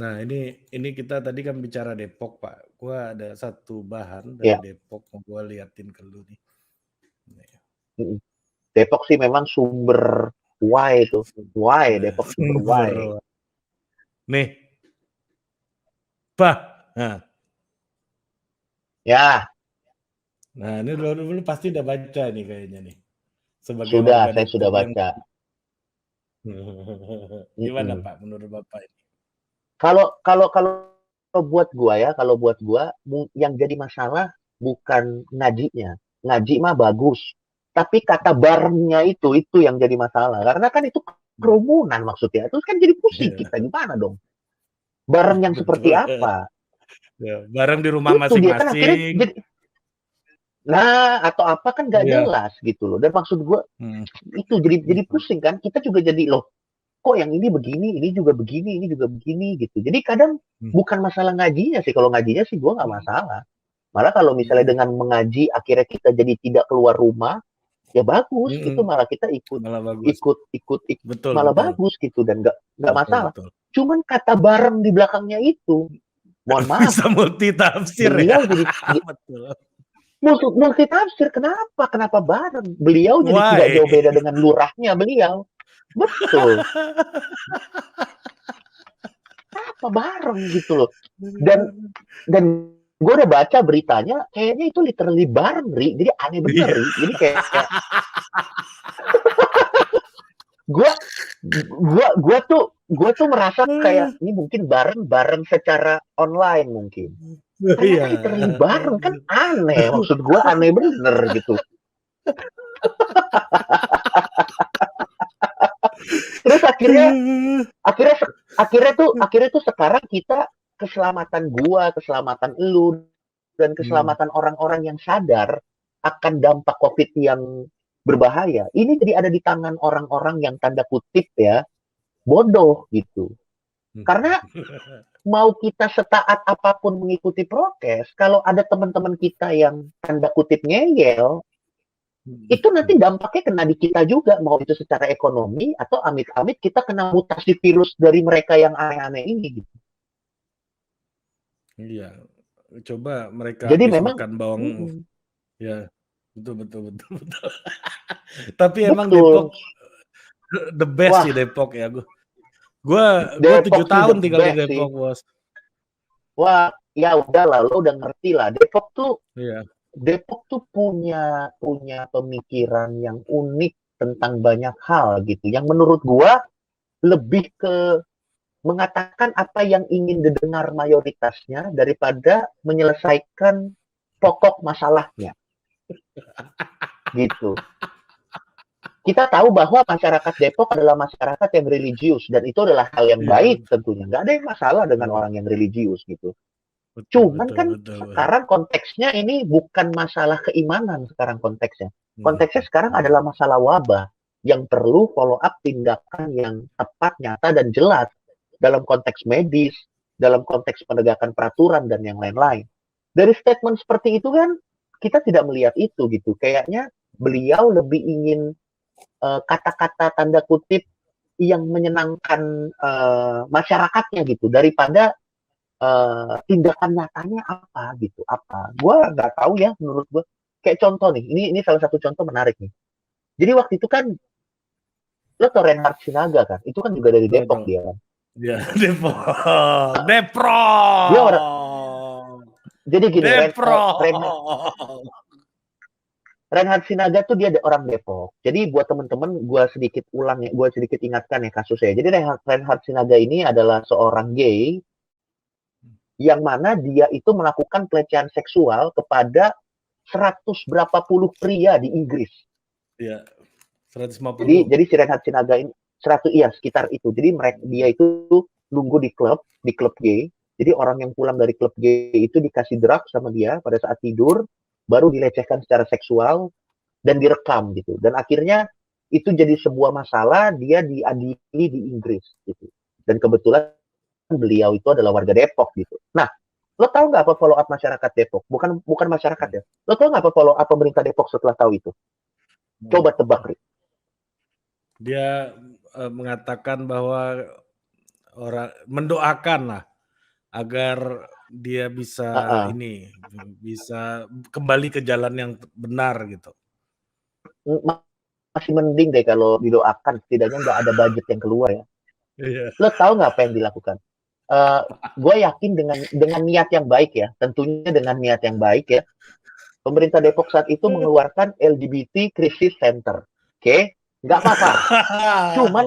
Nah, ini kita tadi kan bicara Depok, Pak. Gua ada satu bahan dari Ya, Depok mau gua liatin ke lu nih. Nih, mm. Depok sih memang sumber why itu. Why Depok sumber why. sumber. Nih, Pak. Nah, Ya, ini lu pasti udah baca nih kayaknya nih. Sebagai sudah, warga saya sudah Depok yang baca. gimana Mm-mm. Pak menurut Bapak ini? Kalau buat gua yang jadi masalah bukan ngajinya. Ngaji mah bagus. Tapi kata barengnya itu yang jadi masalah. Karena kan itu kerumunan maksudnya. Terus kan jadi pusing kita gimana dong? Bareng yang seperti Betul. apa? Ya, bareng di rumah Itu dia kan akhirnya masing-masing. jadi, nah atau apa kan nggak Iya. jelas gitu loh. Dan maksud gua Hmm. itu jadi pusing kan. Kita juga jadi loh. Kok yang ini begini, ini juga begini, ini juga begini gitu. Jadi kadang Hmm. bukan masalah ngajinya sih. Kalau ngajinya sih gue nggak masalah. Malah kalau misalnya dengan mengaji akhirnya kita jadi tidak keluar rumah, ya bagus. Itu malah kita ikut Malah bagus. ikut ikut, ikut Betul, malah betul. bagus gitu dan nggak Betul, masalah. betul. Cuman kata bareng di belakangnya itu, mohon maaf, Bisa multitafsir ya. beliau jadi Betul. multi tafsir. Kenapa bareng? Beliau jadi tidak Why? jauh beda dengan lurahnya beliau. Betul. Apa bareng gitu loh. Dan gue udah baca beritanya kayaknya itu literally bareng Ri, jadi aneh bener Iya. Ri, jadi kayak gue gue tuh merasa kayak ini mungkin bareng secara online mungkin, Iya. ternyata literally bareng kan aneh, maksud gue aneh bener gitu. Terus akhirnya tuh sekarang kita keselamatan gua, keselamatan elu, dan keselamatan orang-orang yang sadar akan dampak COVID yang berbahaya. Ini jadi ada di tangan orang-orang yang tanda kutip ya, bodoh gitu. Karena mau kita setaat apapun mengikuti prokes, kalau ada teman-teman kita yang tanda kutip ngeyel, itu nanti dampaknya kena di kita juga, mau itu secara ekonomi atau amit-amit kita kena mutasi virus dari mereka yang aneh-aneh ini gitu. Iya. Coba mereka Jadi habis memang makan bawang. Ya, betul, betul, betul, betul. Tapi emang betul. Depok the best Wah, sih Depok ya. Gua 7 Depok sih the tahun tinggal di best sih. Depok, Bos. Wah, ya udah lah, lo udah ngerti lah. Iya. Depok tuh punya punya pemikiran yang unik tentang banyak hal gitu. Yang menurut gua lebih ke mengatakan apa yang ingin didengar mayoritasnya daripada menyelesaikan pokok masalahnya gitu. Kita tahu bahwa masyarakat Depok adalah masyarakat yang religius dan itu adalah hal yang Iya, baik tentunya. Nggak ada yang masalah dengan betul. orang yang religius gitu. Betul, Cuman betul, kan betul. sekarang konteksnya ini bukan masalah keimanan sekarang konteksnya. Mhm, Konteksnya sekarang iya. adalah masalah wabah yang perlu follow up tindakan yang tepat, nyata, dan jelas dalam konteks medis, dalam konteks penegakan peraturan, dan yang lain-lain. Dari statement seperti itu kan, kita tidak melihat itu gitu. Kayaknya beliau lebih ingin kata-kata tanda kutip yang menyenangkan masyarakatnya gitu daripada tindakan nyatanya apa gitu, apa gue nggak tahu ya. Menurut gue kayak contoh nih, ini salah satu contoh menarik nih. Jadi waktu itu kan lo tau Reinhard Sinaga kan, itu kan juga dari Depok Tahu. dia kan. Iya, Depok. Dia orang, Depok. jadi gini, Depok. Reinhard Sinaga tuh dia orang Depok. Jadi buat temen-temen gue sedikit ulang ya, gue sedikit ingatkan ya kasusnya. Jadi Reinhard Sinaga ini adalah seorang gay yang mana dia itu melakukan pelecehan seksual kepada 100 berapa puluh pria di Inggris. Iya, 150. Jadi si Reinhard Sinaga ini 100, iya sekitar itu. Jadi dia itu nunggu di klub gay. Jadi orang yang pulang dari klub gay itu dikasih drugs sama dia pada saat tidur, baru dilecehkan secara seksual dan direkam gitu. Dan akhirnya itu jadi sebuah masalah, dia diadili di Inggris gitu. Dan kebetulan beliau itu adalah warga Depok gitu. Nah, lo tahu nggak apa follow up masyarakat Depok? Bukan masyarakat ya. Lo tahu nggak apa follow up pemerintah Depok setelah tahu itu? Coba tebak, Rik. Dia mengatakan bahwa mendoakan lah agar dia bisa Heeh. bisa kembali ke jalan yang benar gitu. Masih mending deh kalau didoakan, setidaknya nggak ada budget yang keluar ya. Iya. Lo tahu nggak apa yang dilakukan? Gue yakin dengan niat yang baik ya, tentunya dengan niat yang baik ya, pemerintah Depok saat itu mengeluarkan LGBT Crisis Center. Oke, nggak apa-apa. Cuman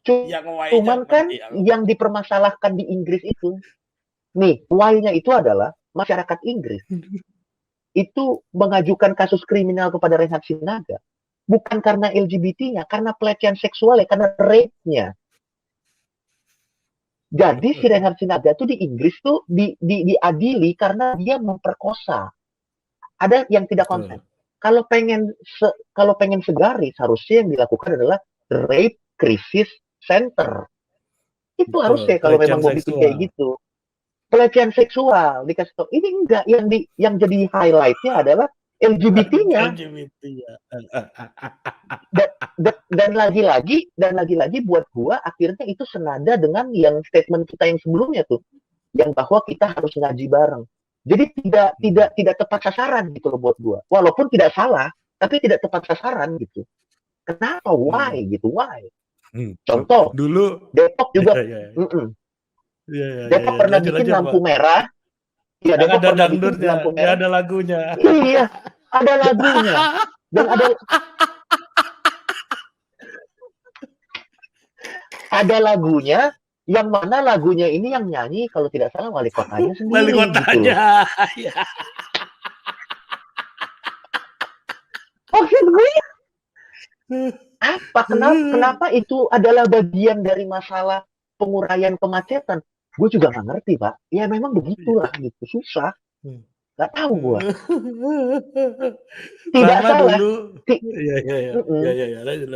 Yang Y-nya cuman apa kan nih? yang dipermasalahkan di Inggris itu, nih, why-nya itu adalah masyarakat Inggris itu mengajukan kasus kriminal kepada Reinhard Sinaga bukan karena LGBT-nya, karena pelecehan seksual ya, karena rape-nya. Jadi si Reinhard Sinaga tuh di Inggris tuh diadili karena dia memperkosa. Ada yang tidak konsen. Betul. Kalau pengen segaris, harusnya yang dilakukan adalah rape crisis center. Itu Betul. harusnya kalau memang Pelecehan mau bikin kayak seksual. gitu. Pelecehan seksual dikasih tahu. Ini enggak, yang jadi highlight-nya adalah LGBT-nya. LGBT ya. Dan lagi-lagi buat gua akhirnya itu senada dengan yang statement kita yang sebelumnya tuh, yang bahwa kita harus ngaji bareng. Jadi tidak tepat sasaran gitu loh buat gua. Walaupun tidak salah, tapi tidak tepat sasaran gitu. Kenapa? Why gitu? Why? Contoh, Dulu Depok juga. Depok pernah lanjut, bikin Pak. lampu merah. Iya, Yang Depok ada pernah bikin dangdutnya, lampu yang merah. ada lagunya. Iya, ada lagunya. Dan ada lagunya, yang mana lagunya ini yang nyanyi kalau tidak salah wali kotanya Wali sendiri gitu loh. kotanya. Ya. Maksud gue apa? Kenapa itu adalah bagian dari masalah penguraian kemacetan? Gue juga nggak ngerti, Pak. Ya memang begitulah gitu, susah. Nggak tahu gue. Tidak Sama salah. dulu.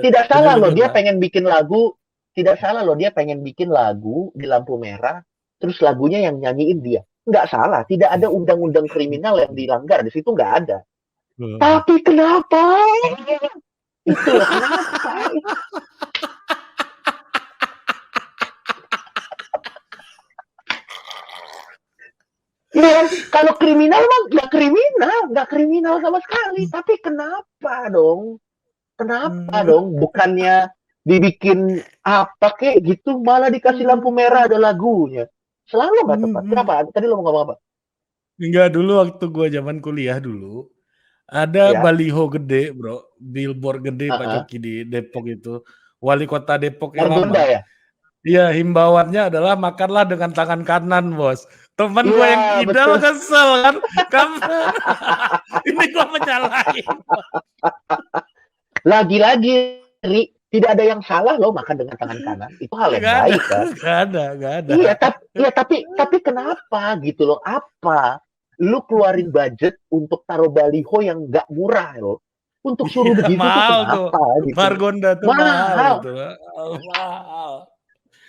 Tidak salah loh dia pengen bikin lagu. Tidak salah loh dia pengen bikin lagu di lampu merah. Terus lagunya yang nyanyiin dia. Nggak salah. Tidak ada undang-undang kriminal yang dilanggar. Di situ nggak ada. Tapi kenapa? Itu loh kenapa? Ya, kalau kriminal mah nggak kriminal sama sekali. Tapi kenapa dong? Kenapa dong? Bukannya dibikin apa kayak gitu, malah dikasih lampu merah ada lagunya. Selalu nggak tepat. Kenapa? Tadi lo mau ngomong apa? Enggak, dulu waktu gua zaman kuliah dulu, ada Ya. baliho gede, Bro. Billboard gede Pak Coki di Depok itu. Wali kota Depok yang Margonda lama. ya? Iya, himbauannya adalah makanlah dengan tangan kanan, Bos. Temen gue yang Iya, kidal betul. kesel kan. Ini gue menyalahin. Lagi-lagi, Ri, tidak ada yang salah loh makan dengan tangan kanan. Itu hal yang baik kan. Gak ada. Iya, tapi kenapa gitu loh? Apa? Lu keluarin budget untuk taruh baliho yang nggak murah loh. Untuk suruh begitu mahal tuh kenapa? tuh. Gitu. Margonda tuh mahal. Mahal.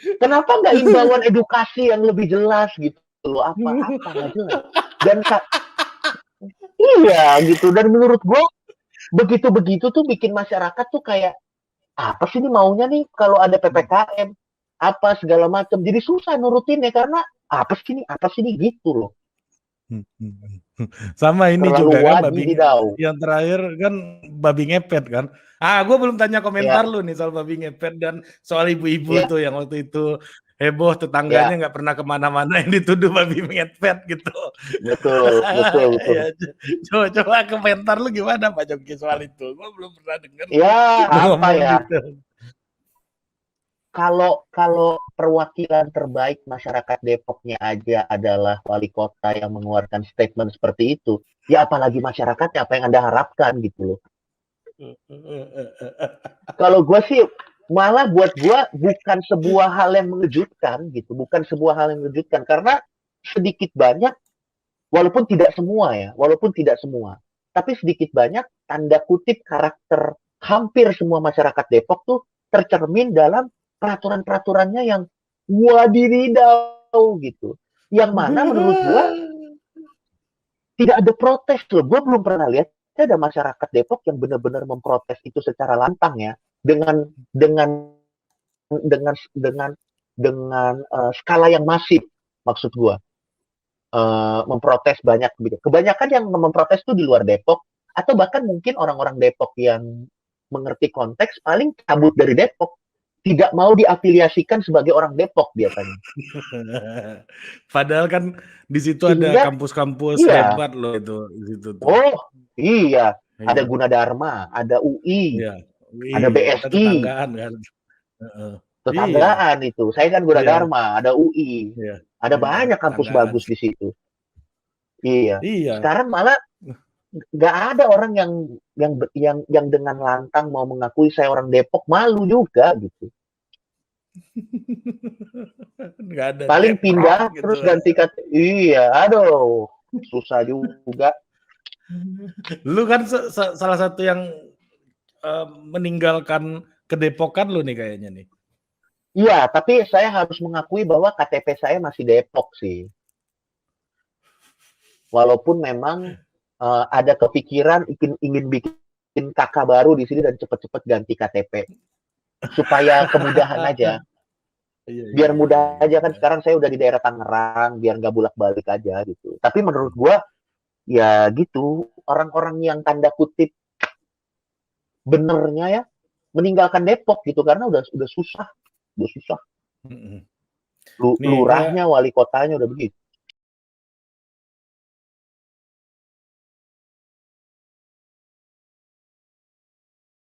Kenapa nggak imbauan edukasi yang lebih jelas gitu loh? Apa nggak jelas? Dan iya gitu. Dan menurut gue begitu tuh bikin masyarakat tuh kayak apa sih ini maunya nih kalau ada PPKM apa segala macam. Jadi susah nurutinnya karena apa sih ini gitu loh. Sama ini terlalu juga kan yang terakhir kan babi ngepet kan. Gue belum tanya komentar lu nih soal babi ngepet dan soal ibu-ibu tuh yang waktu itu heboh tetangganya nggak pernah kemana-mana yang dituduh babi ngepet gitu. Betul. Ya, coba komentar lu gimana Pak Joki soal itu? Gue belum pernah dengar. Ya apa ya? Gitu. Kalau perwakilan terbaik masyarakat Depoknya aja adalah wali kota yang mengeluarkan statement seperti itu, ya apalagi masyarakatnya, apa yang Anda harapkan gitu loh. Kalau gue sih malah buat gue bukan sebuah hal yang mengejutkan gitu, karena sedikit banyak, walaupun tidak semua, tapi sedikit banyak tanda kutip karakter hampir semua masyarakat Depok tuh tercermin dalam peraturan-peraturannya yang wadidaw gitu. Yang mana menurut gua tidak ada protes loh. Gua belum pernah lihat ada masyarakat Depok yang benar-benar memprotes itu secara lantang ya. Dengan dengan skala yang masif, maksud gua. Memprotes banyak. Kebanyakan yang memprotes itu di luar Depok, atau bahkan mungkin orang-orang Depok yang mengerti konteks paling kabut dari Depok, tidak mau diafiliasikan sebagai orang Depok biasanya. Padahal kan di situ ada Sehingga, kampus-kampus iya, hebat loh itu di situ tuh. oh iya, ada Iya, Gunadarma, ada UI, iya. ada Wih, kita BSI, tetanggaan kan. Heeh. Iya, tetanggaan itu. Saya kan iya, Gunadarma, ada UI, iya, ada iya, banyak kampus tetanggaan. bagus di situ. Iya. Iya. Sekarang malah nggak ada orang yang dengan lantang mau mengakui saya orang Depok, malu juga gitu. Nggak ada Paling Deprok pindah gitu. terus ganti kata. Iya, aduh, susah juga. Lu kan salah satu yang meninggalkan kedepokan lu nih kayaknya nih. Iya, tapi saya harus mengakui bahwa KTP saya masih Depok sih. Walaupun memang ada kepikiran ingin bikin kakak baru di sini dan cepet-cepet ganti KTP supaya kemudahan aja. Iya, iya, Biar iya, mudah iya, aja, kan iya. sekarang saya udah di daerah Tangerang, biar nggak bolak-balik aja gitu. Tapi menurut gua ya gitu, orang-orang yang tanda kutip benernya ya meninggalkan Depok gitu karena udah susah, udah susah. Mhm. Nih gua Lurahnya, wali kotanya udah begitu.